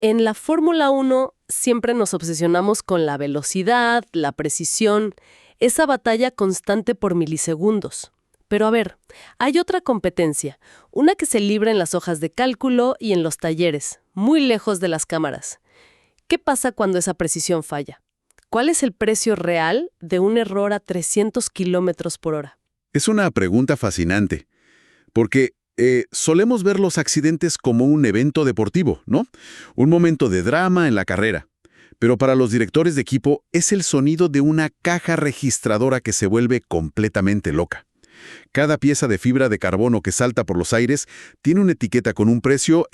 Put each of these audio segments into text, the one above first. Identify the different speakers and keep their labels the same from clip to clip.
Speaker 1: En la Fórmula 1 siempre nos obsesionamos con la velocidad, la precisión, esa batalla constante por milisegundos. Pero a ver, hay otra competencia, una que se libra en las hojas de cálculo y en los talleres, muy lejos de las cámaras. ¿Qué pasa cuando esa precisión falla? ¿Cuál es el precio real de un error a 300 kilómetros por hora?
Speaker 2: Es una pregunta fascinante, porque solemos ver los accidentes como un evento deportivo, ¿no? Un momento de drama en la carrera. Pero para los directores de equipo es el sonido de una caja registradora que se vuelve completamente loca. Cada pieza de fibra de carbono que salta por los aires tiene una etiqueta con un precio,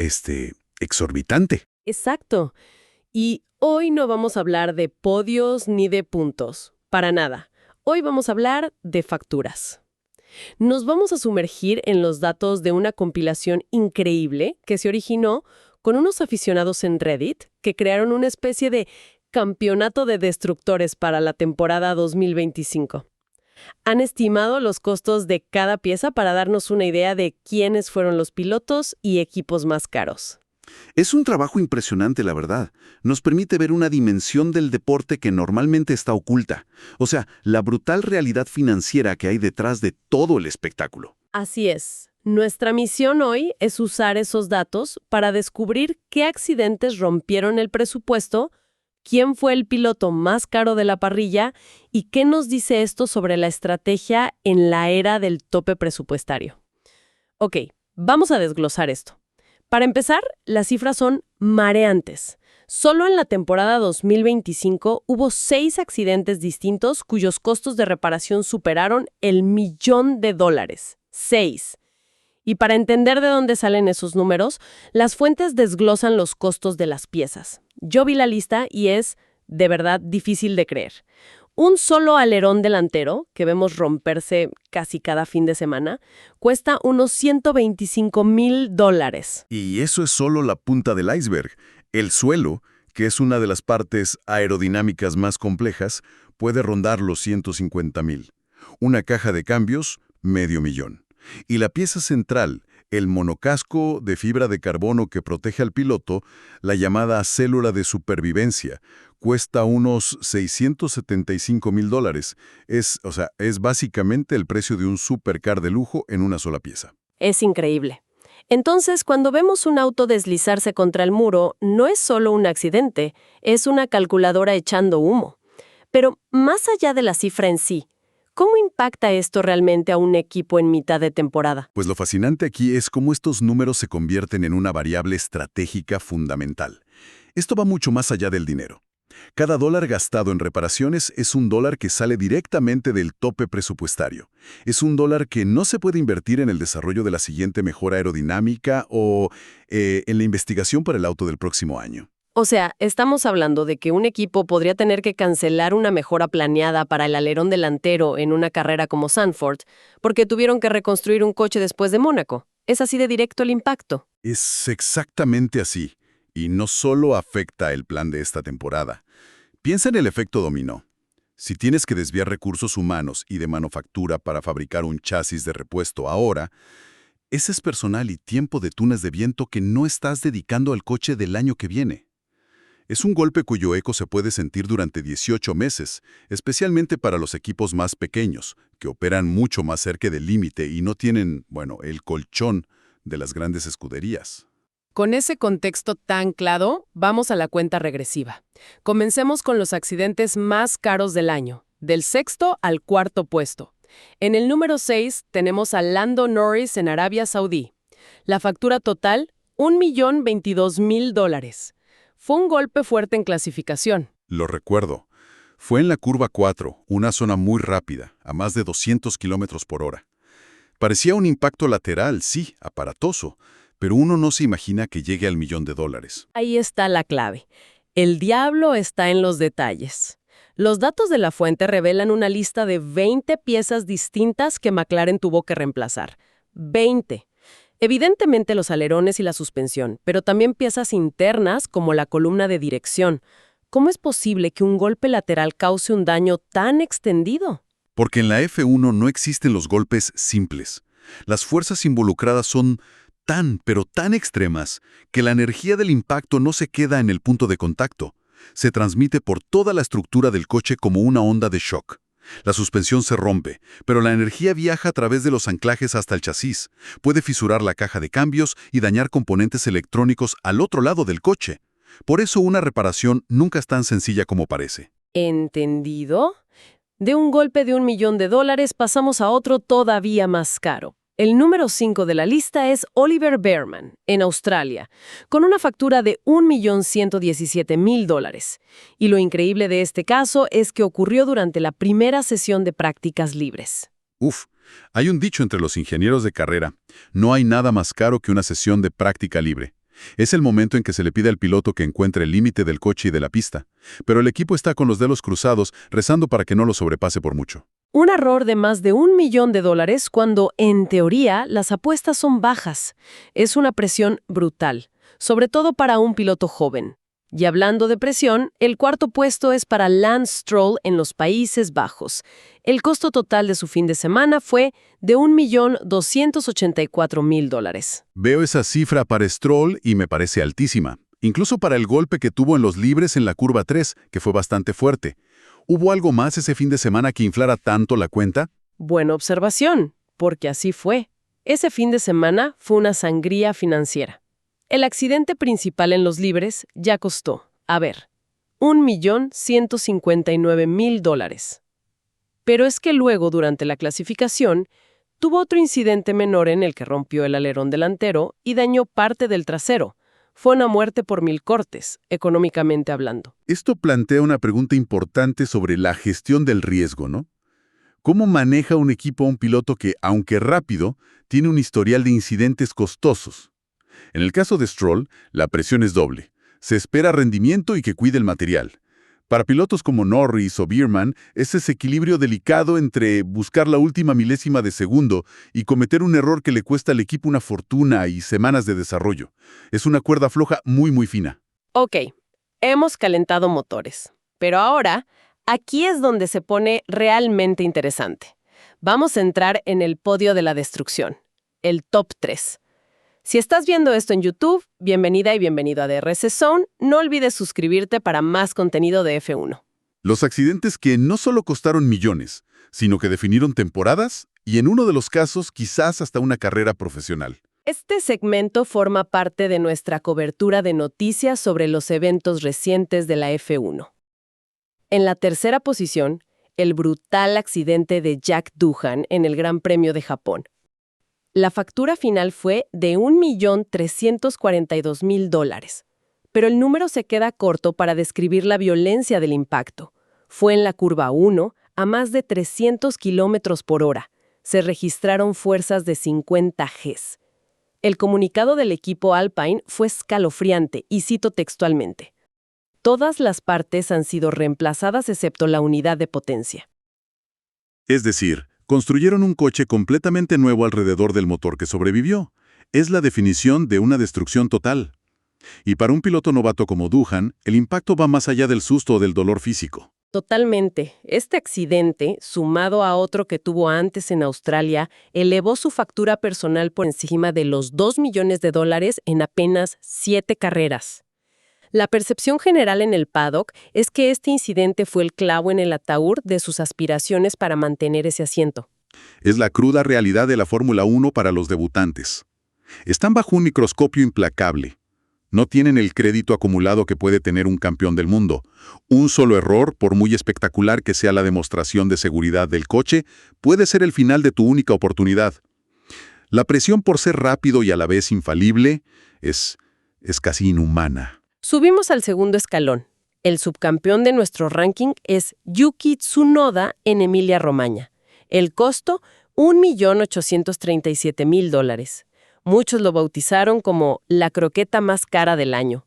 Speaker 2: exorbitante.
Speaker 1: Exacto. Y hoy no vamos a hablar de podios ni de puntos, para nada. Hoy vamos a hablar de facturas. Nos vamos a sumergir en los datos de una compilación increíble que se originó con unos aficionados en Reddit que crearon una especie de campeonato de destructores para la temporada 2025. Han estimado los costos de cada pieza para darnos una idea de quiénes fueron los pilotos y equipos más caros.
Speaker 2: Es un trabajo impresionante, la verdad. Nos permite ver una dimensión del deporte que normalmente está oculta. O sea, la brutal realidad financiera que hay detrás de todo el espectáculo.
Speaker 1: Así es. Nuestra misión hoy es usar esos datos para descubrir qué accidentes rompieron el presupuesto, quién fue el piloto más caro de la parrilla y qué nos dice esto sobre la estrategia en la era del tope presupuestario. Ok, vamos a desglosar esto. Para empezar, las cifras son mareantes. Solo en la temporada 2025 hubo 6 accidentes distintos cuyos costos de reparación superaron el $1.000.000. 6. Y para entender de dónde salen esos números, las fuentes desglosan los costos de las piezas. Yo vi la lista y es, de verdad, difícil de creer. Un solo alerón delantero, que vemos romperse casi cada fin de semana, cuesta unos $125.000.
Speaker 2: Y eso es solo la punta del iceberg. El suelo, que es una de las partes aerodinámicas más complejas, puede rondar los 150,000. Una caja de cambios, $500,000. Y la pieza central, el monocasco de fibra de carbono que protege al piloto, la llamada célula de supervivencia, cuesta unos $675,000. Es básicamente el precio de un supercar de lujo en una sola pieza.
Speaker 1: Es increíble. Entonces, cuando vemos un auto deslizarse contra el muro, no es solo un accidente, es una calculadora echando humo. Pero más allá de la cifra en sí, ¿cómo impacta esto realmente a un equipo en mitad de temporada?
Speaker 2: Pues lo fascinante aquí es cómo estos números se convierten en una variable estratégica fundamental. Esto va mucho más allá del dinero. Cada dólar gastado en reparaciones es un dólar que sale directamente del tope presupuestario. Es un dólar que no se puede invertir en el desarrollo de la siguiente mejora aerodinámica o en la investigación para el auto del próximo año.
Speaker 1: O sea, estamos hablando de que un equipo podría tener que cancelar una mejora planeada para el alerón delantero en una carrera como Zandvoort porque tuvieron que reconstruir un coche después de Mónaco. ¿Es así de directo el impacto?
Speaker 2: Es exactamente así. Y no solo afecta el plan de esta temporada. Piensa en el efecto dominó. Si tienes que desviar recursos humanos y de manufactura para fabricar un chasis de repuesto ahora, ese es personal y tiempo de túneles de viento que no estás dedicando al coche del año que viene. Es un golpe cuyo eco se puede sentir durante 18 meses, especialmente para los equipos más pequeños, que operan mucho más cerca del límite y no tienen, el colchón de las grandes escuderías.
Speaker 1: Con ese contexto tan claro, vamos a la cuenta regresiva. Comencemos con los accidentes más caros del año, del sexto al cuarto puesto. En el número 6 tenemos a Lando Norris en Arabia Saudí. La factura total, $1.022.000. Fue un golpe fuerte en clasificación.
Speaker 2: Lo recuerdo. Fue en la curva 4, una zona muy rápida, a más de 200 kilómetros por hora. Parecía un impacto lateral, sí, aparatoso, pero uno no se imagina que llegue al $1.000.000.
Speaker 1: Ahí está la clave. El diablo está en los detalles. Los datos de la fuente revelan una lista de 20 piezas distintas que McLaren tuvo que reemplazar. 20. Evidentemente los alerones y la suspensión, pero también piezas internas como la columna de dirección. ¿Cómo es posible que un golpe lateral cause un daño tan extendido?
Speaker 2: Porque en la F1 no existen los golpes simples. Las fuerzas involucradas son pero tan extremas, que la energía del impacto no se queda en el punto de contacto. Se transmite por toda la estructura del coche como una onda de shock. La suspensión se rompe, pero la energía viaja a través de los anclajes hasta el chasis. Puede fisurar la caja de cambios y dañar componentes electrónicos al otro lado del coche. Por eso una reparación nunca es tan sencilla como parece.
Speaker 1: ¿Entendido? De un golpe de $1 millón pasamos a otro todavía más caro. El número 5 de la lista es Oliver Bearman, en Australia, con una factura de $1.117.000. Y lo increíble de este caso es que ocurrió durante la primera sesión de prácticas libres.
Speaker 2: Hay un dicho entre los ingenieros de carrera: no hay nada más caro que una sesión de práctica libre. Es el momento en que se le pide al piloto que encuentre el límite del coche y de la pista, pero el equipo está con los dedos cruzados, rezando para que no lo sobrepase por mucho.
Speaker 1: Un error de más de $1 millón cuando, en teoría, las apuestas son bajas. Es una presión brutal, sobre todo para un piloto joven. Y hablando de presión, el cuarto puesto es para Lance Stroll en los Países Bajos. El costo total de su fin de semana fue de $1.284.000.
Speaker 2: Veo esa cifra para Stroll y me parece altísima, incluso para el golpe que tuvo en los libres en la curva 3, que fue bastante fuerte. ¿Hubo algo más ese fin de semana que inflara tanto la cuenta?
Speaker 1: Buena observación, porque así fue. Ese fin de semana fue una sangría financiera. El accidente principal en los libres ya costó, $1.159.000. Pero es que luego, durante la clasificación, tuvo otro incidente menor en el que rompió el alerón delantero y dañó parte del trasero. Fue una muerte por 1000 cortes, económicamente hablando.
Speaker 2: Esto plantea una pregunta importante sobre la gestión del riesgo, ¿no? ¿Cómo maneja un equipo a un piloto que, aunque rápido, tiene un historial de incidentes costosos? En el caso de Stroll, la presión es doble. Se espera rendimiento y que cuide el material. Para pilotos como Norris o Bearman, es ese equilibrio delicado entre buscar la última milésima de segundo y cometer un error que le cuesta al equipo una fortuna y semanas de desarrollo. Es una cuerda floja muy fina.
Speaker 1: Ok, hemos calentado motores. Pero ahora, aquí es donde se pone realmente interesante. Vamos a entrar en el podio de la destrucción, el top 3. Si estás viendo esto en YouTube, bienvenida y bienvenido a DRS Zone. No olvides suscribirte para más contenido de F1.
Speaker 2: Los accidentes que no solo costaron millones, sino que definieron temporadas y en uno de los casos quizás hasta una carrera profesional.
Speaker 1: Este segmento forma parte de nuestra cobertura de noticias sobre los eventos recientes de la F1. En la tercera posición, el brutal accidente de Jack Doohan en el Gran Premio de Japón. La factura final fue de $1.342.000, pero el número se queda corto para describir la violencia del impacto. Fue en la curva 1, a más de 300 km por hora. Se registraron fuerzas de 50 Gs. El comunicado del equipo Alpine fue escalofriante, y cito textualmente: todas las partes han sido reemplazadas excepto la unidad de potencia.
Speaker 2: Es decir, construyeron un coche completamente nuevo alrededor del motor que sobrevivió. Es la definición de una destrucción total. Y para un piloto novato como Doohan, el impacto va más allá del susto o del dolor físico.
Speaker 1: Totalmente. Este accidente, sumado a otro que tuvo antes en Australia, elevó su factura personal por encima de los $2 millones en apenas 7 carreras. La percepción general en el paddock es que este incidente fue el clavo en el ataúd de sus aspiraciones para mantener ese asiento.
Speaker 2: Es la cruda realidad de la Fórmula 1 para los debutantes. Están bajo un microscopio implacable. No tienen el crédito acumulado que puede tener un campeón del mundo. Un solo error, por muy espectacular que sea la demostración de seguridad del coche, puede ser el final de tu única oportunidad. La presión por ser rápido y a la vez infalible es casi inhumana.
Speaker 1: Subimos al segundo escalón. El subcampeón de nuestro ranking es Yuki Tsunoda en Emilia-Romagna. El costo, $1.837.000. Muchos lo bautizaron como la croqueta más cara del año.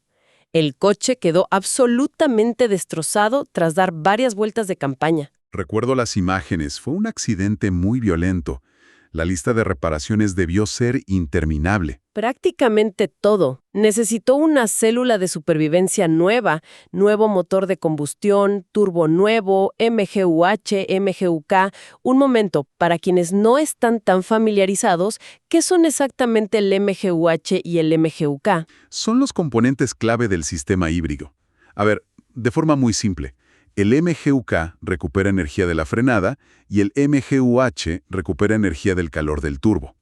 Speaker 1: El coche quedó absolutamente destrozado tras dar varias vueltas de campaña.
Speaker 2: Recuerdo las imágenes. Fue un accidente muy violento. La lista de reparaciones debió ser interminable.
Speaker 1: Prácticamente todo. Necesitó una célula de supervivencia nueva, nuevo motor de combustión, turbo nuevo, MGUH, MGUK. Un momento, para quienes no están tan familiarizados, ¿qué son exactamente el MGUH y el MGUK?
Speaker 2: Son los componentes clave del sistema híbrido. A ver, de forma muy simple. El MGUK recupera energía de la frenada y el MGUH recupera energía del calor del turbo.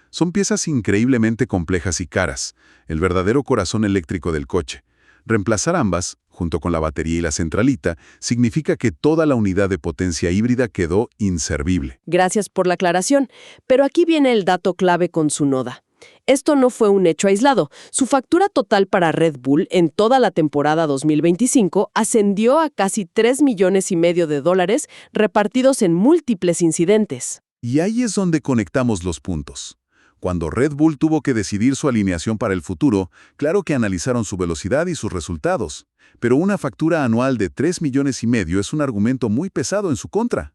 Speaker 2: Son piezas increíblemente complejas y caras, el verdadero corazón eléctrico del coche. Reemplazar ambas, junto con la batería y la centralita, significa que toda la unidad de potencia híbrida quedó inservible.
Speaker 1: Gracias por la aclaración, pero aquí viene el dato clave con Tsunoda. Esto no fue un hecho aislado. Su factura total para Red Bull en toda la temporada 2025 ascendió a casi $3,5 millones repartidos en múltiples incidentes.
Speaker 2: Y ahí es donde conectamos los puntos. Cuando Red Bull tuvo que decidir su alineación para el futuro, claro que analizaron su velocidad y sus resultados. Pero una factura anual de $3,5 millones es un argumento muy pesado en su contra.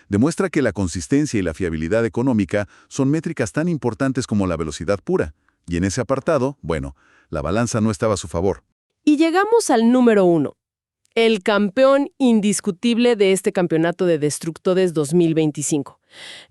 Speaker 2: Demuestra que la consistencia y la fiabilidad económica son métricas tan importantes como la velocidad pura. Y en ese apartado, bueno, la balanza no estaba a su favor.
Speaker 1: Y llegamos al número 1. El campeón indiscutible de este campeonato de Destructores 2025.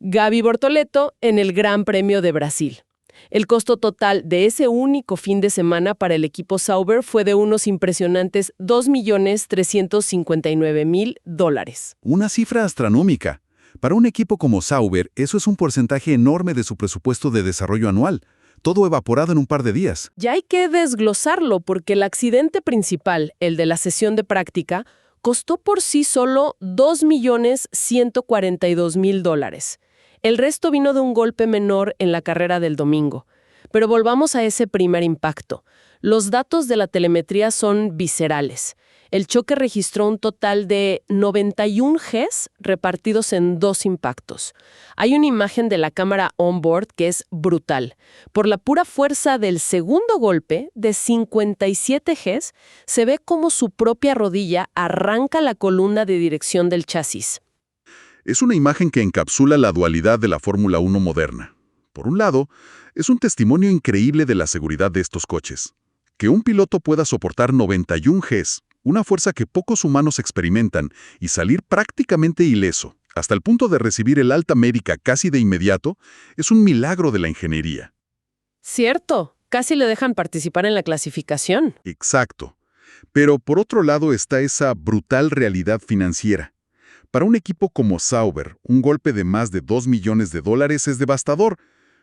Speaker 1: Gaby Bortoleto en el Gran Premio de Brasil. El costo total de ese único fin de semana para el equipo Sauber fue de unos impresionantes $2,359,000.
Speaker 2: Una cifra astronómica. Para un equipo como Sauber, eso es un porcentaje enorme de su presupuesto de desarrollo anual. Todo evaporado en un par de días.
Speaker 1: Ya hay que desglosarlo porque el accidente principal, el de la sesión de práctica, costó por sí solo $2,142,000. El resto vino de un golpe menor en la carrera del domingo. Pero volvamos a ese primer impacto. Los datos de la telemetría son viscerales. El choque registró un total de 91 Gs repartidos en 2 impactos. Hay una imagen de la cámara onboard que es brutal. Por la pura fuerza del segundo golpe, de 57 Gs, se ve cómo su propia rodilla arranca la columna de dirección del chasis.
Speaker 2: Es una imagen que encapsula la dualidad de la Fórmula 1 moderna. Por un lado, es un testimonio increíble de la seguridad de estos coches. Que un piloto pueda soportar 91 Gs, una fuerza que pocos humanos experimentan, y salir prácticamente ileso, hasta el punto de recibir el alta médica casi de inmediato, es un milagro de la ingeniería.
Speaker 1: Cierto, casi le dejan participar en la clasificación.
Speaker 2: Exacto. Pero por otro lado está esa brutal realidad financiera. Para un equipo como Sauber, un golpe de más de $2 millones es devastador.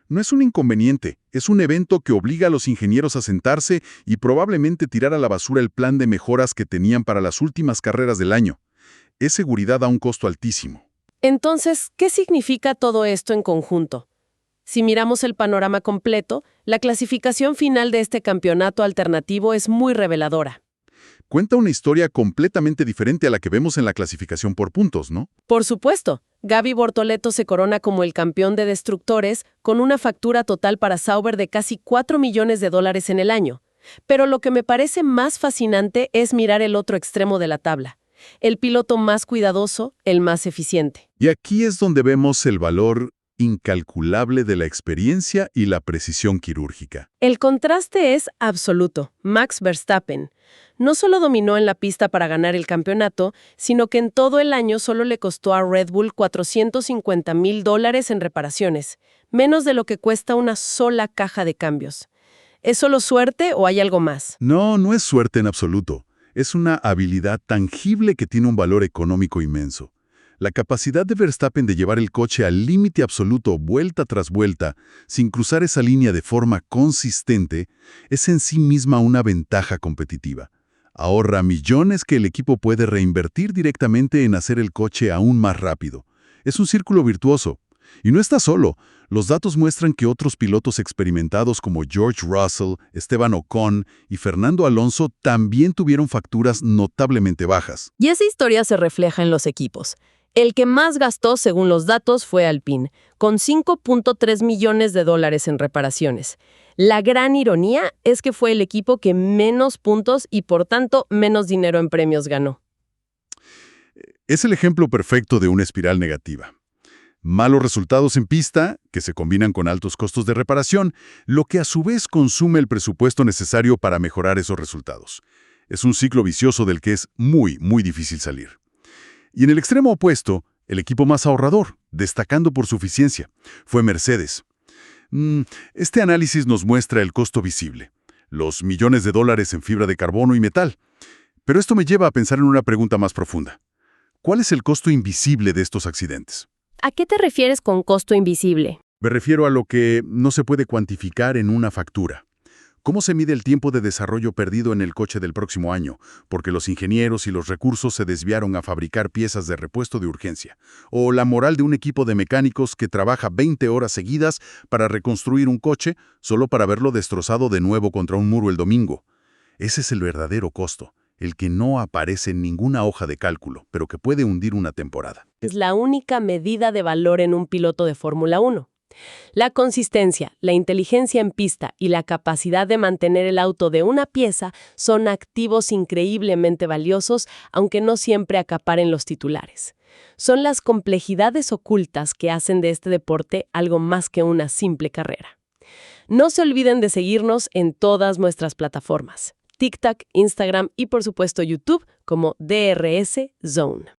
Speaker 2: No es un inconveniente, es un evento que obliga a los ingenieros a sentarse y probablemente tirar a la basura el plan de mejoras que tenían para las últimas carreras del año. Es seguridad a un costo altísimo.
Speaker 1: Entonces, ¿qué significa todo esto en conjunto? Si miramos el panorama completo, la clasificación final de este campeonato alternativo es muy reveladora.
Speaker 2: Cuenta una historia completamente diferente a la que vemos en la clasificación por puntos, ¿no?
Speaker 1: Por supuesto, Gaby Bortoleto se corona como el campeón de destructores con una factura total para Sauber de casi $4 millones en el año. Pero lo que me parece más fascinante es mirar el otro extremo de la tabla. El piloto más cuidadoso, el más eficiente.
Speaker 2: Y aquí es donde vemos el valor incalculable de la experiencia y la precisión quirúrgica.
Speaker 1: El contraste es absoluto. Max Verstappen no solo dominó en la pista para ganar el campeonato, sino que en todo el año solo le costó a Red Bull $450,000 en reparaciones, menos de lo que cuesta una sola caja de cambios. ¿Es solo suerte o hay algo más?
Speaker 2: No, no es suerte en absoluto. Es una habilidad tangible que tiene un valor económico inmenso. La capacidad de Verstappen de llevar el coche al límite absoluto vuelta tras vuelta, sin cruzar esa línea de forma consistente, es en sí misma una ventaja competitiva. Ahorra millones que el equipo puede reinvertir directamente en hacer el coche aún más rápido. Es un círculo virtuoso. Y no está solo. Los datos muestran que otros pilotos experimentados como George Russell, Esteban Ocon y Fernando Alonso también tuvieron facturas notablemente bajas.
Speaker 1: Y esa historia se refleja en los equipos. El que más gastó, según los datos, fue Alpine, con $5.3 millones en reparaciones. La gran ironía es que fue el equipo que menos puntos y, por tanto, menos dinero en premios ganó.
Speaker 2: Es el ejemplo perfecto de una espiral negativa. Malos resultados en pista, que se combinan con altos costos de reparación, lo que a su vez consume el presupuesto necesario para mejorar esos resultados. Es un ciclo vicioso del que es muy, muy difícil salir. Y en el extremo opuesto, el equipo más ahorrador, destacando por su eficiencia, fue Mercedes. Este análisis nos muestra el costo visible, los millones de dólares en fibra de carbono y metal. Pero esto me lleva a pensar en una pregunta más profunda. ¿Cuál es el costo invisible de estos accidentes?
Speaker 1: ¿A qué te refieres con costo invisible?
Speaker 2: Me refiero a lo que no se puede cuantificar en una factura. ¿Cómo se mide el tiempo de desarrollo perdido en el coche del próximo año? Porque los ingenieros y los recursos se desviaron a fabricar piezas de repuesto de urgencia. O la moral de un equipo de mecánicos que trabaja 20 horas seguidas para reconstruir un coche solo para verlo destrozado de nuevo contra un muro el domingo. Ese es el verdadero costo, el que no aparece en ninguna hoja de cálculo, pero que puede hundir una temporada.
Speaker 1: Es la única medida de valor en un piloto de Fórmula 1. La consistencia, la inteligencia en pista y la capacidad de mantener el auto de una pieza son activos increíblemente valiosos, aunque no siempre acaparen los titulares. Son las complejidades ocultas que hacen de este deporte algo más que una simple carrera. No se olviden de seguirnos en todas nuestras plataformas: TikTok, Instagram y por supuesto YouTube como DRS Zone.